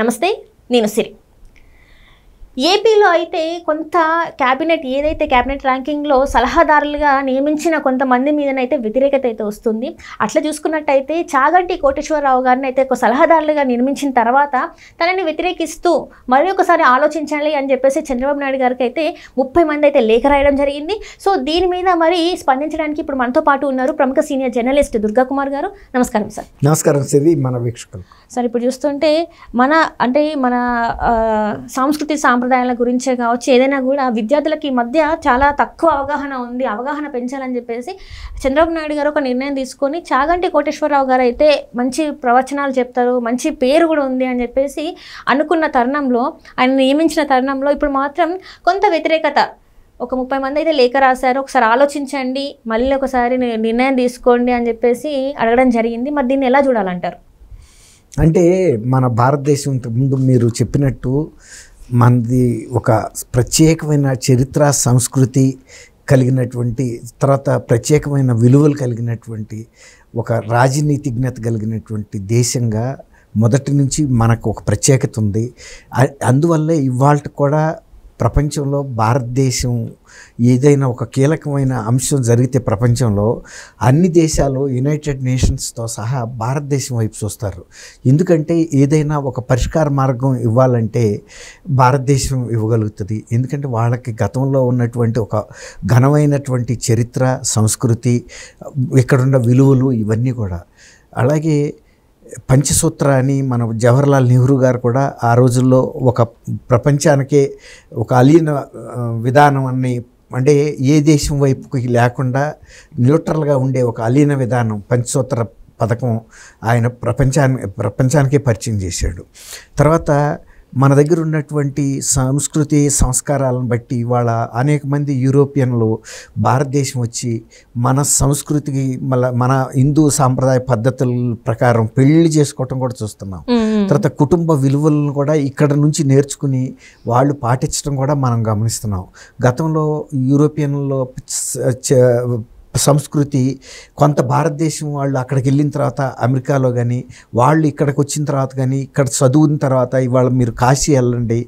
నమస్తే, నేను సిరి. ఏపీలో అయితే కొంత క్యాబినెట్ ఏదైతే క్యాబినెట్ ర్యాంకింగ్లో సలహాదారులుగా నియమించిన కొంతమంది మీదనైతే వ్యతిరేకత అయితే వస్తుంది. అట్లా చూసుకున్నట్టయితే చాగంటి కోటేశ్వరరావు గారిని అయితే ఒక సలహాదారులుగా నిర్మించిన తర్వాత తనని వ్యతిరేకిస్తూ మరి ఒకసారి ఆలోచించాలి అని చెప్పేసి చంద్రబాబు నాయుడు గారికి అయితే 30 మంది అయితే లేఖ రాయడం జరిగింది. సో దీని మీద మరి స్పందించడానికి ఇప్పుడు మనతో పాటు ఉన్నారు ప్రముఖ సీనియర్ జర్నలిస్ట్ దుర్గా కుమార్ గారు. నమస్కారం సార్. నమస్కారం సిరి, మన వీక్షకులు. సార్, ఇప్పుడు చూస్తుంటే మన సంస్కృతి సాంప్రదాయాల గురించే కావచ్చు, ఏదైనా కూడా విద్యార్థులకి మధ్య చాలా తక్కువ అవగాహన ఉంది. అవగాహన పెంచాలని చెప్పేసి చంద్రబాబు నాయుడు గారు ఒక నిర్ణయం తీసుకొని చాగంటి కోటేశ్వరరావు గారు అయితే మంచి ప్రవచనాలు చెప్తారు, మంచి పేరు కూడా ఉంది అని చెప్పేసి అనుకున్న తరుణంలో, ఆయన నియమించిన తరుణంలో ఇప్పుడు మాత్రం కొంత వ్యతిరేకత, ఒక 30 మంది అయితే లేఖ రాశారు, ఒకసారి ఆలోచించండి, మళ్ళీ ఒకసారి నిర్ణయం తీసుకోండి అని చెప్పేసి అడగడం జరిగింది. మరి దీన్ని ఎలా చూడాలంటారు? అంటే మన భారతదేశం ముందు మీరు చెప్పినట్టు మనది ఒక ప్రత్యేకమైన చరిత్ర సంస్కృతి కలిగినటువంటి, తర్వాత ప్రత్యేకమైన విలువలు కలిగినటువంటి, ఒక రాజనీతిజ్ఞత కలిగినటువంటి దేశంగా మొదటి నుంచి మనకు ఒక ప్రత్యేకత ఉంది. అందువల్లే ఇవాళ కూడా ప్రపంచంలో భారతదేశం ఏదైనా ఒక కీలకమైన అంశం జరిగితే ప్రపంచంలో అన్ని దేశాలు యునైటెడ్ నేషన్స్తో సహా భారతదేశం వైపు చూస్తారు. ఎందుకంటే ఏదైనా ఒక పరిష్కార మార్గం ఇవ్వాలంటే భారతదేశం ఇవ్వగలుగుతుంది. ఎందుకంటే వాళ్ళకి గతంలో ఉన్నటువంటి ఒక ఘనమైనటువంటి చరిత్ర, సంస్కృతి, ఇక్కడున్న విలువలు ఇవన్నీ కూడా. అలాగే పంచసూత్ర అని మన జవహర్లాల్ నెహ్రూ గారు కూడా ఆ రోజుల్లో ఒక ప్రపంచానికే ఒక అలీన విధానం అని, అంటే ఏ దేశం వైపుకి లేకుండా న్యూట్రల్గా ఉండే ఒక అలీన విధానం, పంచసూత్ర పథకం ఆయన ప్రపంచానికే పరిచయం చేశాడు. తర్వాత మన దగ్గర ఉన్నటువంటి సంస్కృతి సంస్కారాలను బట్టి ఇవాళ అనేక మంది యూరోపియన్లు భారతదేశం వచ్చి మన సంస్కృతికి మన హిందూ సాంప్రదాయ పద్ధతుల ప్రకారం పెళ్లి చేసుకోవటం కూడా చూస్తున్నాం. తర్వాత కుటుంబ విలువలను కూడా ఇక్కడ నుంచి నేర్చుకుని వాళ్ళు పాటించడం కూడా మనం గమనిస్తున్నాం. గతంలో యూరోపియన్లో సంస్కృతి కొంత భారతదేశం వాళ్ళు అక్కడికి వెళ్ళిన తర్వాత అమెరికాలో కానీ, వాళ్ళు ఇక్కడికి వచ్చిన తర్వాత కానీ, ఇక్కడ చదువున తర్వాత ఇవాళ మీరు కాశీ వెళ్ళండి,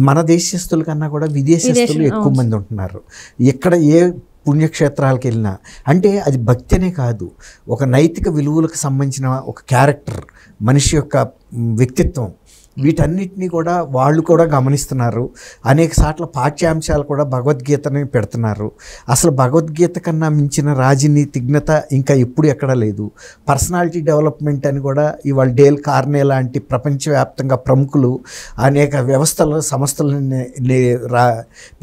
మన దేశస్తుల కన్నా కూడా విదేశస్తులు ఎక్కువ మంది ఉంటున్నారు. ఇక్కడ ఏ పుణ్యక్షేత్రాలకు వెళ్ళినా అంటే అది భక్తి అనే కాదు, ఒక నైతిక విలువలకు సంబంధించిన ఒక క్యారెక్టర్, మనిషి యొక్క వ్యక్తిత్వం, వీటన్నిటినీ కూడా వాళ్ళు కూడా గమనిస్తున్నారు. అనేక సార్లు పాఠ్యాంశాలు కూడా భగవద్గీతని పెడుతున్నారు. అసలు భగవద్గీత కన్నా మించిన రాజనీతిజ్ఞత ఇంకా ఎప్పుడు ఎక్కడా లేదు. పర్సనాలిటీ డెవలప్మెంట్ అని కూడా ఇవాళ డేల్ కార్నే లాంటి ప్రపంచవ్యాప్తంగా ప్రముఖులు అనేక వ్యవస్థలు, సంస్థలను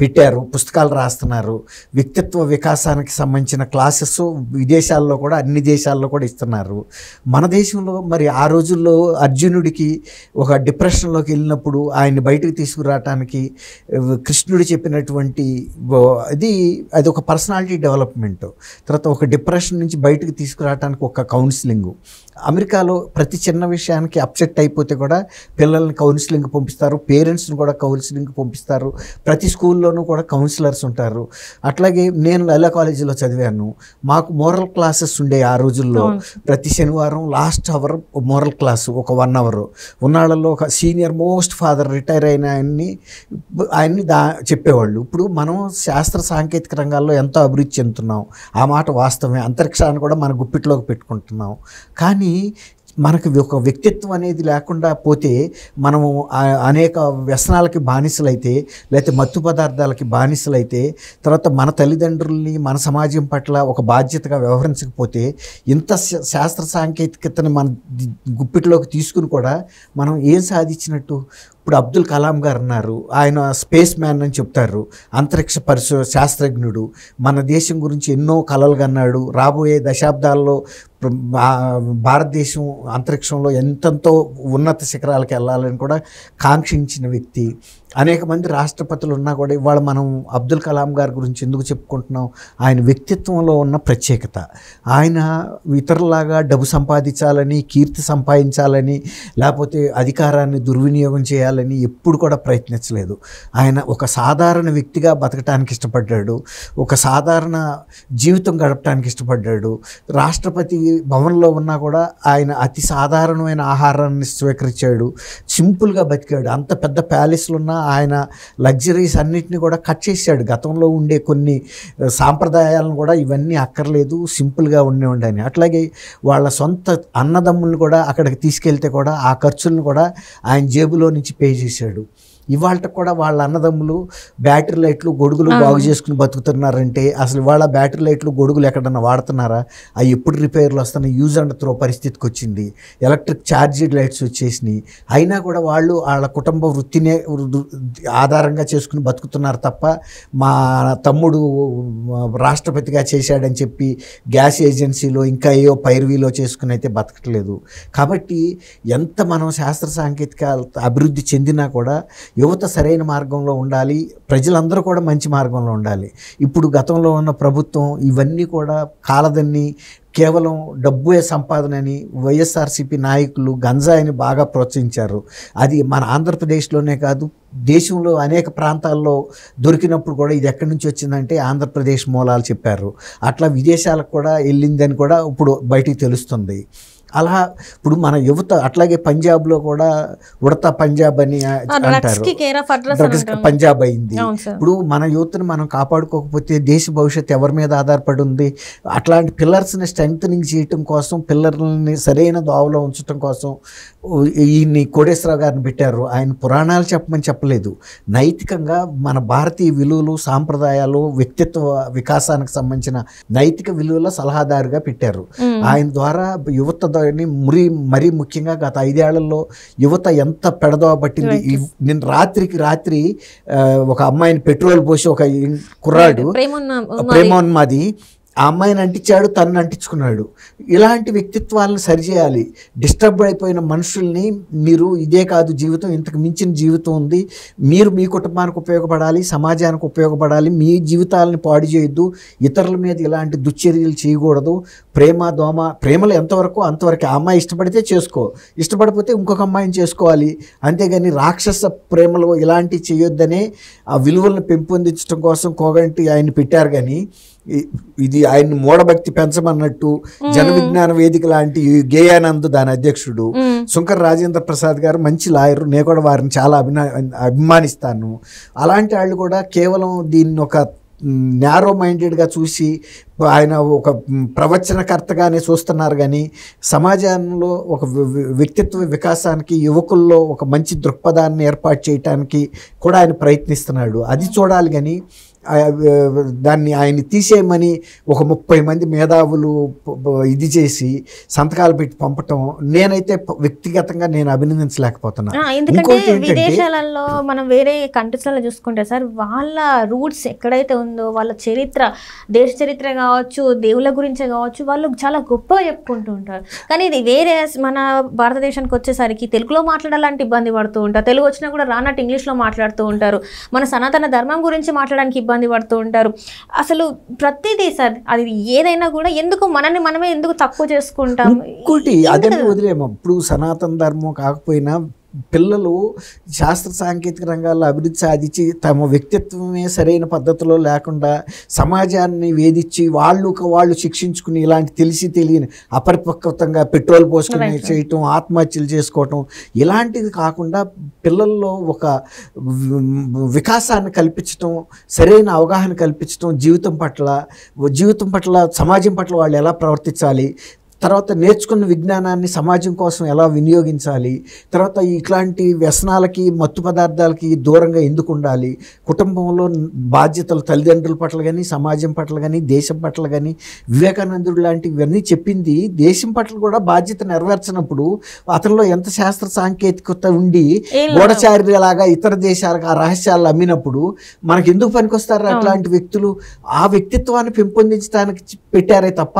పెట్టారు, పుస్తకాలు రాస్తున్నారు. వ్యక్తిత్వ వికాసానికి సంబంధించిన క్లాసెస్ విదేశాల్లో కూడా, అన్ని దేశాల్లో కూడా ఇస్తున్నారు. మన దేశంలో మరి ఆ రోజుల్లో అర్జునుడికి ఒక డిప్రెషన్లోకి వెళ్ళినప్పుడు ఆయన్ని బయటకు తీసుకురావటానికి కృష్ణుడు చెప్పినటువంటి అది ఒక పర్సనాలిటీ డెవలప్మెంట్. తర్వాత ఒక డిప్రెషన్ నుంచి బయటకు తీసుకురావటానికి ఒక కౌన్సిలింగ్. అమెరికాలో ప్రతి చిన్న విషయానికి అప్సెట్ అయిపోతే కూడా పిల్లల్ని కౌన్సిలింగ్ పంపిస్తారు, పేరెంట్స్ని కూడా కౌన్సిలింగ్ పంపిస్తారు. ప్రతి స్కూల్లోనూ కూడా కౌన్సిలర్స్ ఉంటారు. అట్లాగే నేను లైలా కాలేజీలో చదివాను. మాకు మోరల్ క్లాసెస్ ఉండే ఆ రోజుల్లో. ప్రతి శనివారం లాస్ట్ అవర్ మోరల్ క్లాసు, ఒక 1 అవర్. ఉన్నాళ్ళలో ఒక సీనియర్ మోస్ట్ ఫాదర్ రిటైర్ అయిన ఆయన్ని చెప్పేవాళ్ళు. ఇప్పుడు మనం శాస్త్ర సాంకేతిక రంగాల్లో ఎంతో అభివృద్ధి చెందుతున్నాం, ఆ మాట వాస్తవమే. అంతరిక్షాన్ని కూడా మన గుప్పిట్లోకి పెట్టుకుంటున్నాం. కానీ మనకు ఒక వ్యక్తిత్వం అనేది లేకుండా పోతే మనము అనేక వ్యసనాలకి బానిసలైతే, లేకపోతే మత్తు పదార్థాలకి బానిసలైతే, తర్వాత మన తల్లిదండ్రుల్ని మన సమాజం పట్ల ఒక బాధ్యతగా వ్యవహరించకపోతే, ఇంత శాస్త్ర సాంకేతికతను మన గుప్పిట్లోకి తీసుకుని కూడా మనం ఏం సాధించినట్టు? ఇప్పుడు అబ్దుల్ కలాం గారు ఉన్నారు, ఆయన స్పేస్ మ్యాన్ అని చెప్తారు, అంతరిక్ష శాస్త్రజ్ఞుడు. మన దేశం గురించి ఎన్నో కలలు కన్నాడు. రాబోయే దశాబ్దాల్లో భారతదేశం అంతరిక్షంలో ఎంతెంతో ఉన్నత శిఖరాలకు వెళ్ళాలని కూడా కాంక్షించిన వ్యక్తి. అనేక మంది రాష్ట్రపతులు ఉన్నా కూడా ఇవాళ మనం అబ్దుల్ కలాం గారి గురించి ఎందుకు చెప్పుకుంటున్నాం? ఆయన వ్యక్తిత్వంలో ఉన్న ప్రత్యేకత. ఆయన ఇతరులాగా డబ్బు సంపాదించాలని, కీర్తి సంపాదించాలని, లేకపోతే అధికారాన్ని దుర్వినియోగం చేయాలని చేయాలని ఎప్పుడు కూడా ప్రయత్నించలేదు. ఆయన ఒక సాధారణ వ్యక్తిగా బతకటానికి ఇష్టపడ్డాడు, ఒక సాధారణ జీవితం గడపడానికి ఇష్టపడ్డాడు. రాష్ట్రపతి భవన్లో ఉన్నా కూడా ఆయన అతి సాధారణమైన ఆహారాన్ని స్వీకరించాడు, సింపుల్గా బతికాడు. అంత పెద్ద ప్యాలెస్లు ఉన్నా ఆయన లగ్జరీస్ అన్నిటిని కూడా కట్ చేశాడు. గతంలో ఉండే కొన్ని సాంప్రదాయాలను కూడా ఇవన్నీ అక్కర్లేదు, సింపుల్గా ఉండేవాడిని. అట్లాగే వాళ్ళ సొంత అన్నదమ్ములను కూడా అక్కడికి తీసుకెళ్తే కూడా ఆ ఖర్చులను కూడా ఆయన జేబులో నుంచి పే చేశాడు. ఇవాళ కూడా వాళ్ళ అన్నదమ్ములు బ్యాటరీ లైట్లు గొడుగులు బాగు చేసుకుని బతుకుతున్నారంటే అసలు వాళ్ళ బ్యాటరీ లైట్లు గొడుగులు ఎక్కడన్నా వాడుతున్నారా? అవి ఎప్పుడు రిపేర్లు వస్తున్నాయి, యూజ్ అండ్ త్రో పరిస్థితికి వచ్చింది. ఎలక్ట్రిక్ ఛార్జింగ్ లైట్స్ వచ్చేసినాయి. అయినా కూడా వాళ్ళు వాళ్ళ కుటుంబ వృత్తినే ఆధారంగా చేసుకుని బతుకుతున్నారు తప్ప మా తమ్ముడు రాష్ట్రపతిగా చేశాడని చెప్పి గ్యాస్ ఏజెన్సీలో ఇంకా ఏవో పైరువీలో చేసుకుని అయితే బతకట్లేదు. కాబట్టి ఎంత మనం శాస్త్ర సాంకేతిక అభివృద్ధి చెందినా కూడా యువత సరైన మార్గంలో ఉండాలి, ప్రజలందరూ కూడా మంచి మార్గంలో ఉండాలి. ఇప్పుడు గతంలో ఉన్న ప్రభుత్వం ఇవన్నీ కూడా కాలదన్ని కేవలం డబ్బే సంపాదనని వైఎస్ఆర్సీపీ నాయకులు గంజాయిని బాగా ప్రోత్సహించారు. అది మన ఆంధ్రప్రదేశ్లోనే కాదు, దేశంలో అనేక ప్రాంతాల్లో దొరికినప్పుడు కూడా ఇది ఎక్కడి నుంచి వచ్చిందంటే ఆంధ్రప్రదేశ్ మూలాలు చెప్పారు. అట్లా విదేశాలకు కూడా వెళ్ళిందని కూడా ఇప్పుడు బయటికి తెలుస్తుంది. అలా ఇప్పుడు మన యువత అట్లాగే పంజాబ్లో కూడా ఉడతా పంజాబ్ అని అంటారు, డ్రగ్స్ పంజాబ్ అయింది. ఇప్పుడు మన యువతను మనం కాపాడుకోకపోతే దేశ భవిష్యత్తు ఎవరి మీద ఆధారపడి ఉంది? అట్లాంటి పిల్లర్స్ని స్ట్రెంగ్తనింగ్ చేయటం కోసం, పిల్లర్లని సరైన దోవలో ఉంచడం కోసం ఈయన్ని కోటేశ్వరరావు గారిని పెట్టారు. ఆయన పురాణాలు చెప్పమని చెప్పలేదు, నైతికంగా మన భారతీయ విలువలు, సాంప్రదాయాలు, వ్యక్తిత్వ వికాసానికి సంబంధించిన నైతిక విలువల సలహాదారుగా పెట్టారు. ఆయన ద్వారా యువత మరీ ముఖ్యంగా గత 5 ఏళ్లలో యువత ఎంత పెడదోవ పట్టింది. నేను రాత్రి ఒక అమ్మాయిని పెట్రోల్ పోసి ఒక కుర్రాడు ప్రేమోన్మాది ఆ అమ్మాయిని అంటించాడు, తనను అంటించుకున్నాడు. ఇలాంటి వ్యక్తిత్వాలను సరిచేయాలి. డిస్టర్బ్ అయిపోయిన మనుషుల్ని మీరు ఇదే కాదు జీవితం, ఇంతకు మించిన జీవితం ఉంది, మీరు మీ కుటుంబానికి ఉపయోగపడాలి, సమాజానికి ఉపయోగపడాలి, మీ జీవితాలను పాడు చేయొద్దు, ఇతరుల మీద ఇలాంటి దుశ్చర్యలు చేయకూడదు. ప్రేమలు ఎంతవరకు అంతవరకు. ఆ అమ్మాయి ఇష్టపడితే చేసుకో, ఇష్టపడిపోతే ఇంకొక అమ్మాయిని చేసుకోవాలి. అంతేగాని రాక్షస ప్రేమలు ఇలాంటివి చేయొద్దనే ఆ విలువలను పెంపొందించడం కోసం కోగంటి ఆయన పెట్టారు. కానీ ఇది ఆయన మూఢభక్తి పెంచమన్నట్టు జన విజ్ఞాన వేదిక లాంటి గేయానంద్ దాని అధ్యక్షుడు శంకర్ రాజేంద్ర ప్రసాద్ గారు మంచి లాయరు, నేను కూడా వారిని చాలా అభిమానిస్తాను. అలాంటి వాళ్ళు కూడా కేవలం దీన్ని ఒక న్యారో మైండెడ్గా చూసి ఆయన ఒక ప్రవచనకర్తగానే చూస్తున్నారు. కానీ సమాజంలో ఒక వ్యక్తిత్వ వికాసానికి, యువకుల్లో ఒక మంచి దృక్పథాన్ని ఏర్పాటు చేయటానికి కూడా ఆయన ప్రయత్నిస్తున్నాడు. అది చూడాలి. కానీ దాన్ని ఆయన తీసేయమని ఒక 30 మంది మేధావులు ఇది చేసి సంతకాలు పెట్టి పంపటం నేనైతే వ్యక్తిగతంగా నేను అభినందించలేకపోతున్నా. ఎందుకంటే విదేశాలలో మనం వేరే కంట్రీస్లలో చూసుకుంటే సార్, వాళ్ళ రూట్స్ ఎక్కడైతే ఉందో వాళ్ళ చరిత్ర, దేశ చరిత్ర కావచ్చు, దేవుళ్ళ గురించే కావచ్చు, వాళ్ళు చాలా గొప్పగా చెప్పుకుంటూ ఉంటారు. కానీ ఇది వేరే మన భారతదేశానికి వచ్చేసరికి తెలుగులో మాట్లాడాలంటే ఇబ్బంది పడుతూ ఉంటారు, తెలుగు వచ్చినా కూడా రానట్టు ఇంగ్లీష్లో మాట్లాడుతూ ఉంటారు, మన సనాతన ధర్మం గురించి మాట్లాడడానికి ఇబ్బంది పడుతూ ఉంటారు. అసలు ప్రతిదీ సార్, అది ఏదైనా కూడా ఎందుకు మనమే ఎందుకు తక్కువ చేసుకుంటాం? ఇంకోటి అదే వదిలేము. ఇప్పుడు సనాతన ధర్మం కాకపోయినా పిల్లలు శాస్త్ర సాంకేతిక రంగాల్లో అభివృద్ధి సాధించి తమ వ్యక్తిత్వమే సరైన పద్ధతిలో లేకుండా సమాజాన్ని వేధించి వాళ్ళు శిక్షించుకుని ఇలాంటి తెలియని అపరిపక్వతంగా పెట్రోల్ పోసుకుని చేయటం, ఆత్మహత్యలు చేసుకోవటం, ఇలాంటిది కాకుండా పిల్లల్లో ఒక వికాసాన్ని కల్పించటం, సరైన అవగాహన కల్పించటం, జీవితం పట్ల సమాజం పట్ల వాళ్ళు ఎలా ప్రవర్తించాలి, తర్వాత నేర్చుకున్న విజ్ఞానాన్ని సమాజం కోసం ఎలా వినియోగించాలి, తర్వాత ఇట్లాంటి వ్యసనాలకి, మత్తు పదార్థాలకి దూరంగా ఎందుకు ఉండాలి, కుటుంబంలో బాధ్యతలు తల్లిదండ్రుల పట్ల కానీ, సమాజం పట్ల కానీ, దేశం పట్ల కానీ, వివేకానందుడు లాంటివి ఇవన్నీ చెప్పింది. దేశం పట్ల కూడా బాధ్యత నెరవేర్చినప్పుడు అతనిలో ఎంత శాస్త్ర సాంకేతికత ఉండి గూఢచారిలాగా ఇతర దేశాలకు ఆ రహస్యాలు అమ్మినప్పుడు మనకు ఎందుకు పనికొస్తారు అట్లాంటి వ్యక్తులు? ఆ వ్యక్తిత్వాన్ని పెంపొందించడానికి పెట్టారే తప్ప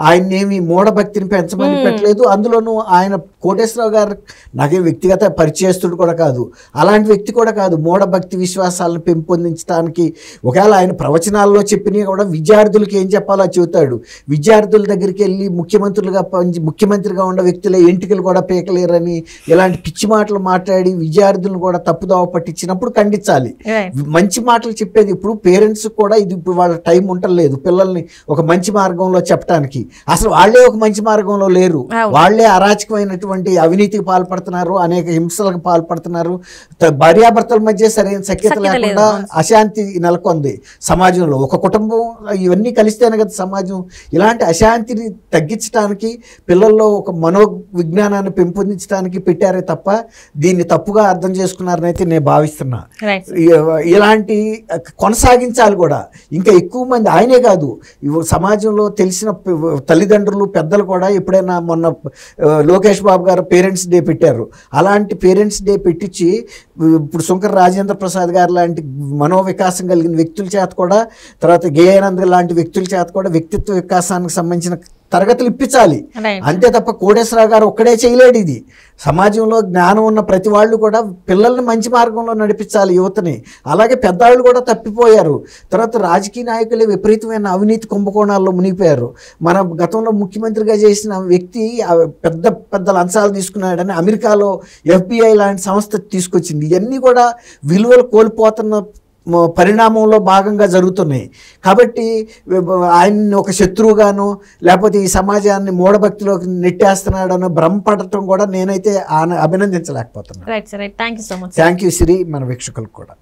ఆయన్నేమి మూఢ మూఢభక్తిని పెంచమని పెట్టలేదు. అందులోనూ ఆయన కోటేశ్వరరావు గారు నాకేం వ్యక్తిగత పరిచయస్తుడు కూడా కాదు, అలాంటి వ్యక్తి కూడా కాదు. మూఢభక్తి విశ్వాసాలను పెంపొందించడానికి ఒకవేళ ఆయన ప్రవచనాల్లో చెప్పినవి కూడా విద్యార్థులకి ఏం చెప్పాలో చెబుతాడు. విద్యార్థుల దగ్గరికి వెళ్ళి ముఖ్యమంత్రిగా ఉన్న వ్యక్తులే ఎంటికలు కూడా పీకలేరని ఇలాంటి పిచ్చి మాటలు మాట్లాడి విద్యార్థులను కూడా తప్పుదోవ పట్టించినప్పుడు ఖండించాలి. మంచి మాటలు చెప్పేది ఇప్పుడు పేరెంట్స్ కూడా ఇది ఇప్పుడు వాళ్ళ టైం ఉండలేదు పిల్లల్ని ఒక మంచి మార్గంలో చెప్పడానికి. అసలు వాళ్ళే ఒక మంచి మార్గంలో లేరు, వాళ్ళే అరాచకమైనటువంటి అవినీతికి పాల్పడుతున్నారు, అనేక హింసలకు పాల్పడుతున్నారు. భార్యాభర్తల మధ్య సరైన సఖ్యత లేకుండా అశాంతి నెలకొంది సమాజంలో. ఒక కుటుంబం ఇవన్నీ కలిస్తేనే కదా సమాజం. ఇలాంటి అశాంతిని తగ్గించడానికి పిల్లల్లో ఒక మనోవిజ్ఞానాన్ని పెంపొందించడానికి పెట్టారే తప్ప దీన్ని తప్పుగా అర్థం చేసుకున్నారని అయితే నేను భావిస్తున్నా. ఇలాంటి కొనసాగించాలి కూడా. ఇంకా ఎక్కువ మంది ఆయనే కాదు, సమాజంలో తెలిసిన తల్లిదండ్రులు పెద్దలు కూడా ఎప్పుడైనా మొన్న లోకేష్ బాబు గారు పేరెంట్స్ డే పెట్టారు. అలాంటి పేరెంట్స్ డే పెట్టించి ఇప్పుడు శంకర్ రాజేంద్ర ప్రసాద్ గారు లాంటి మనోవికాసం కలిగిన వ్యక్తుల చేత కూడా, తర్వాత గేయానంద్ లాంటి వ్యక్తుల చేత కూడా వ్యక్తిత్వ వికాసానికి సంబంధించిన తరగతులు ఇప్పించాలి. అంతే తప్ప కోటేశ్వరరావు గారు ఒక్కడే చేయలేడు. ఇది సమాజంలో జ్ఞానం ఉన్న ప్రతి వాళ్ళు కూడా పిల్లల్ని మంచి మార్గంలో నడిపించాలి, యువతని. అలాగే పెద్దవాళ్ళు కూడా తప్పిపోయారు. తర్వాత రాజకీయ నాయకులే విపరీతమైన అవినీతి కుంభకోణాల్లో మునిగిపోయారు. మన గతంలో ముఖ్యమంత్రిగా చేసిన వ్యక్తి పెద్ద పెద్ద లంచాలు తీసుకున్నాడని అమెరికాలో FBI లాంటి సంస్థ తీసుకొచ్చింది. ఇవన్నీ కూడా విలువలు కోల్పోతున్న పరిణామంలో భాగంగా జరుగుతున్నాయి. కాబట్టి ఆయన్ని ఒక శత్రువుగాను లేకపోతే ఈ సమాజాన్ని మూఢభక్తిలోకి నెట్టేస్తున్నాడనో భ్రమపడటం కూడా నేనైతే అభినందించలేకపోతున్నాను. Right sir, thank you so much. Thank you Siri, మన వీక్షకులకు కూడా.